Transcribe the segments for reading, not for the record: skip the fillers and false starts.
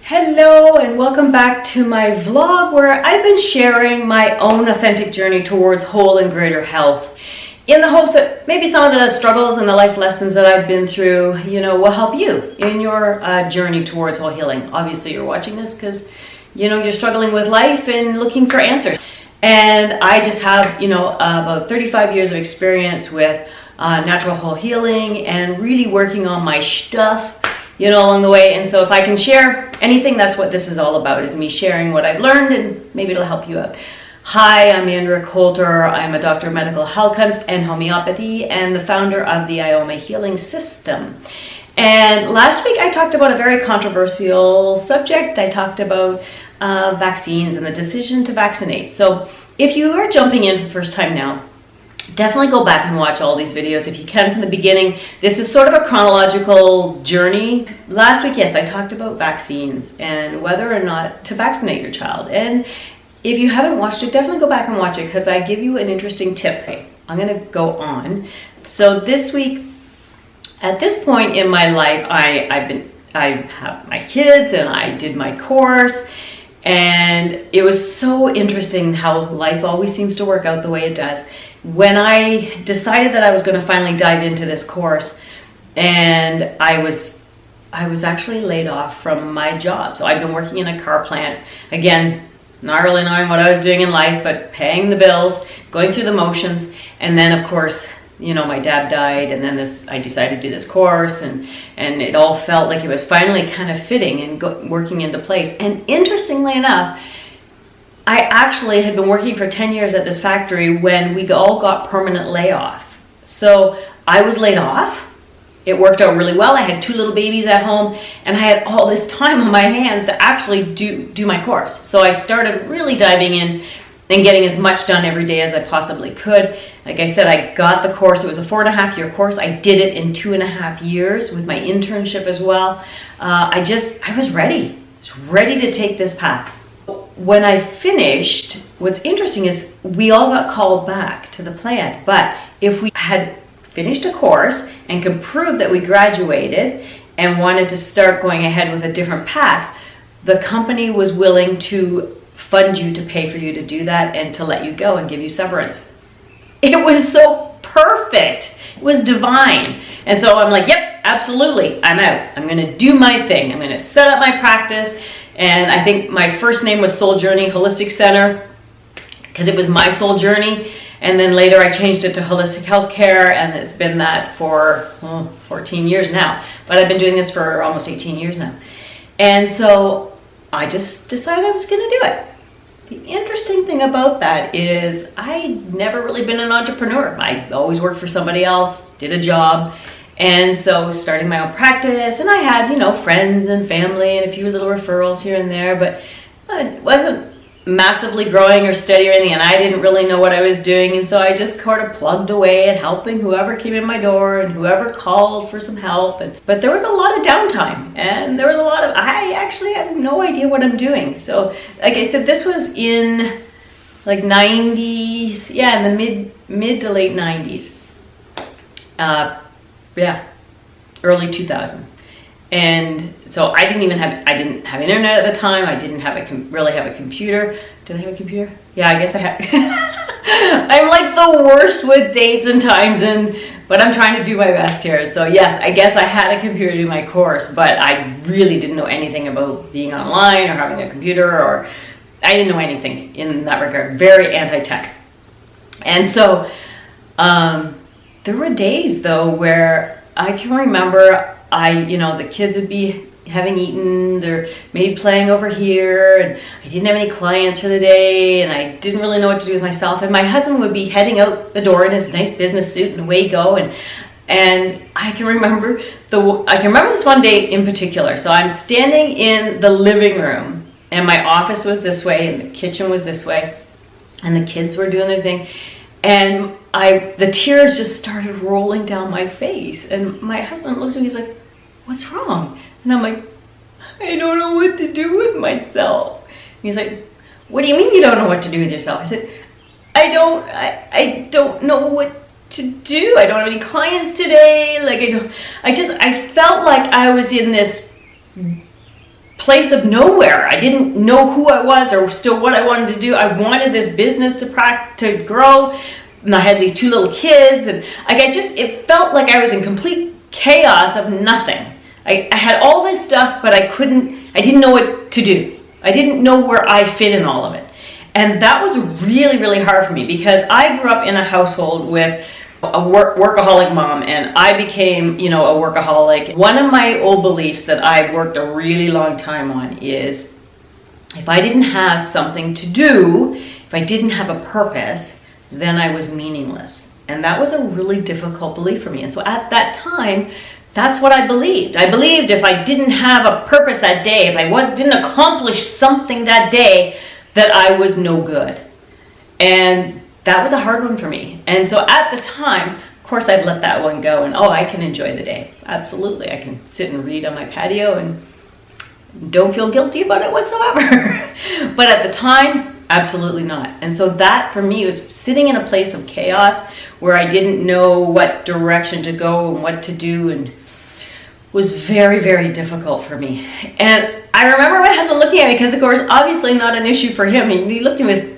Hello and welcome back to my vlog where I've been sharing my own authentic journey towards whole and greater health in the hopes that maybe some of the struggles and the life lessons that I've been through, will help you in your journey towards whole healing. Obviously you're watching this because, you're struggling with life and looking for answers. And I just have, about 35 years of experience with natural whole healing and really working on my stuff along the way. And so if I can share anything, that's what this is all about, is me sharing what I've learned and maybe it'll help you out. Hi, I'm Andrea Coulter. I'm a doctor of medical health and homeopathy and the founder of the IOMA Healing System. And last week I talked about a very controversial subject. I talked about vaccines and the decision to vaccinate. So if you are jumping in for the first time now, definitely go back and watch all these videos if you can from the beginning. This is sort of a chronological journey. Last week, yes, I talked about vaccines and whether or not to vaccinate your child. And if you haven't watched it, definitely go back and watch it because I give you an interesting tip. I'm going to go on. So this week, at this point in my life, I have my kids and I did my course. And it was so interesting how life always seems to work out the way it does. When I decided that I was going to finally dive into this course, and I was actually laid off from my job. So I've been working in a car plant, again, not really knowing what I was doing in life, but paying the bills, going through the motions. And then of course, my dad died, and then I decided to do this course, and it all felt like it was finally kind of fitting and working into place. And interestingly enough, I actually had been working for 10 years at this factory when we all got permanent layoff. So I was laid off. It worked out really well. I had 2 little babies at home and I had all this time on my hands to actually do my course. So I started really diving in and getting as much done every day as I possibly could. Like I said, I got the course. It was a 4.5-year course. I did it in 2.5 years with my internship as well. I was ready. I was ready to take this path. When I finished, what's interesting is we all got called back to the plant, but if we had finished a course and could prove that we graduated and wanted to start going ahead with a different path, the company was willing to fund you, to pay for you to do that and to let you go and give you severance. It was so perfect. It was divine. And so I'm like, yep, absolutely, I'm out. I'm going to do my thing. I'm going to set up my practice. And I think my first name was Soul Journey Holistic Center because it was my soul journey. And then later I changed it to Holistic Healthcare, and it's been that for 14 years now. But I've been doing this for almost 18 years now. And so I just decided I was going to do it. The interesting thing about that is I'd never really been an entrepreneur. I always worked for somebody else, did a job. And so starting my own practice, and I had, friends and family and a few little referrals here and there, but it wasn't massively growing or steady or anything, and I didn't really know what I was doing. And so I just sort of plugged away at helping whoever came in my door and whoever called for some help. But there was a lot of downtime, and there was a lot of, I actually had no idea what I'm doing. So like I said, this was in like 90s, yeah, in the mid to late 90s. Early 2000. And so I didn't have internet at the time. I didn't really have a computer. Did I have a computer? Yeah, I guess I had. I'm like the worst with dates and times, but I'm trying to do my best here. So yes, I guess I had a computer to do my course, but I really didn't know anything about being online or having a computer, or I didn't know anything in that regard. Very anti-tech. And so there were days though where I can remember the kids would be having eaten, they're maybe playing over here, and I didn't have any clients for the day, and I didn't really know what to do with myself. And my husband would be heading out the door in his nice business suit, and away you go. And I can remember this one day in particular. So I'm standing in the living room, and my office was this way, and the kitchen was this way, and the kids were doing their thing. And the tears just started rolling down my face. And my husband looks at me, he's like, what's wrong? And I'm like, I don't know what to do with myself. And he's like, what do you mean you don't know what to do with yourself? I said, I don't know what to do. I don't have any clients today. Like I felt like I was in this place of nowhere. I didn't know who I was or still what I wanted to do. I wanted this business to grow. And I had these 2 little kids, and it felt like I was in complete chaos of nothing. I had all this stuff, but I didn't know what to do. I didn't know where I fit in all of it. And that was really, really hard for me because I grew up in a household with a workaholic mom, and I became, a workaholic. One of my old beliefs that I've worked a really long time on is if I didn't have something to do, if I didn't have a purpose, then I was meaningless. And that was a really difficult belief for me. And so at that time, that's what I believed. I believed if I didn't have a purpose that day, if I didn't accomplish something that day, that I was no good. And that was a hard one for me. And so at the time, of course, I'd let that one go and, I can enjoy the day. Absolutely. I can sit and read on my patio and don't feel guilty about it whatsoever. But at the time, absolutely not. And so that for me was sitting in a place of chaos where I didn't know what direction to go and what to do, and was very, very difficult for me. And I remember my husband looking at me, because of course, obviously not an issue for him. He looked at me as,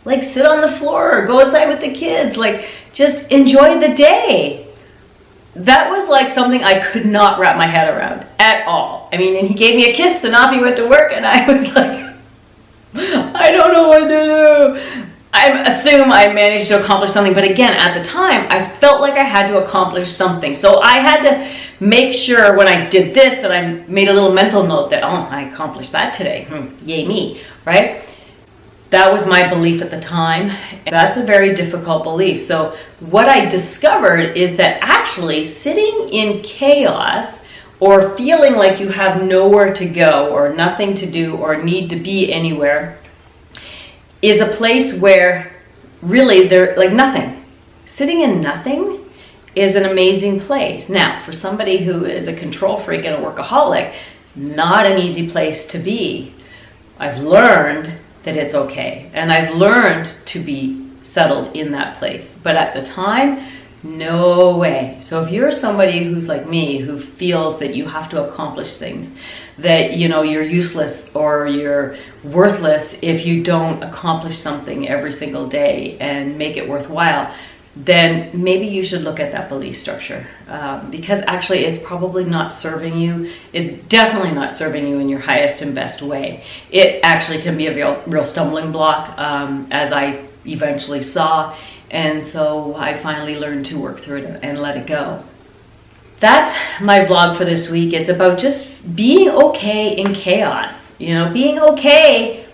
like, sit on the floor or go outside with the kids, like, just enjoy the day. That was like something I could not wrap my head around at all. I mean, and he gave me a kiss and off he went to work, and I was like, I don't know what to do. I assume I managed to accomplish something, but again, at the time, I felt like I had to accomplish something. So I had to make sure when I did this that I made a little mental note that, I accomplished that today. Yay me, right? That was my belief at the time. That's a very difficult belief. So what I discovered is that actually sitting in chaos or feeling like you have nowhere to go or nothing to do or need to be anywhere is a place where really they're like nothing. Sitting in nothing is an amazing place. Now, for somebody who is a control freak and a workaholic, not an easy place to be. I've learned that it's okay, and I've learned to be settled in that place. But at the time, no way. So if you're somebody who's like me, who feels that you have to accomplish things, that you're useless or you're worthless if you don't accomplish something every single day and make it worthwhile, then maybe you should look at that belief structure, because actually it's probably not serving you. It's definitely not serving you in your highest and best way. It actually can be a real stumbling block, as I eventually saw, and so I finally learned to work through it and let it go. That's my vlog for this week. It's about just being okay in chaos, being okay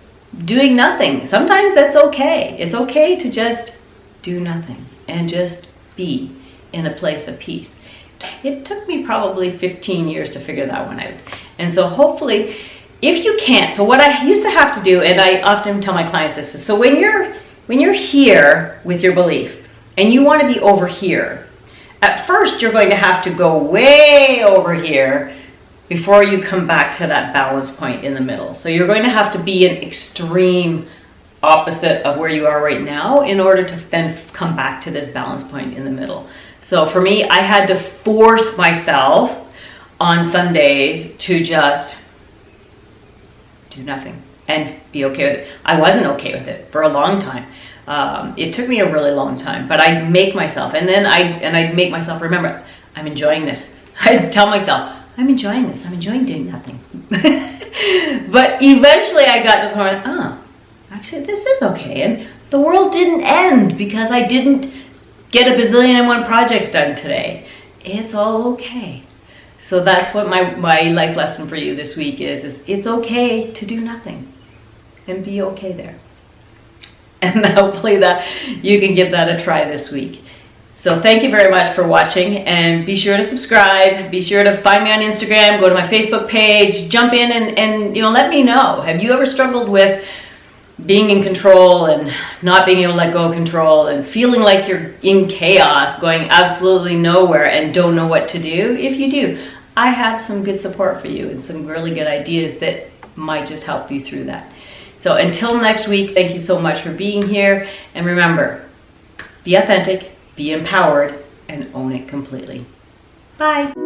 doing nothing. Sometimes that's okay. It's okay to just do nothing and just be in a place of peace. It took me probably 15 years to figure that one out. And so hopefully, if you can't, so what I used to have to do, and I often tell my clients this, is so when you're here with your belief and you want to be over here, at first you're going to have to go way over here before you come back to that balance point in the middle. So you're going to have to be an extreme opposite of where you are right now in order to then come back to this balance point in the middle. So for me, I had to force myself on Sundays to just do nothing and be okay with it. I wasn't okay with it for a long time. It took me a really long time, but I'd make myself, and then I'd make myself remember, I'm enjoying this. I'd tell myself, I'm enjoying this. I'm enjoying doing nothing. But eventually I got to the point, actually this is okay. And the world didn't end because I didn't get a bazillion and one projects done today. It's all okay. So that's what my life lesson for you this week is it's okay to do nothing and be okay there. And hopefully that you can give that a try this week. So thank you very much for watching, and be sure to subscribe. Be sure to find me on Instagram, go to my Facebook page, jump in and let me know. Have you ever struggled with being in control and not being able to let go of control and feeling like you're in chaos, going absolutely nowhere and don't know what to do? If you do, I have some good support for you and some really good ideas that might just help you through that. So until next week, thank you so much for being here. And remember, be authentic, be empowered, and own it completely. Bye.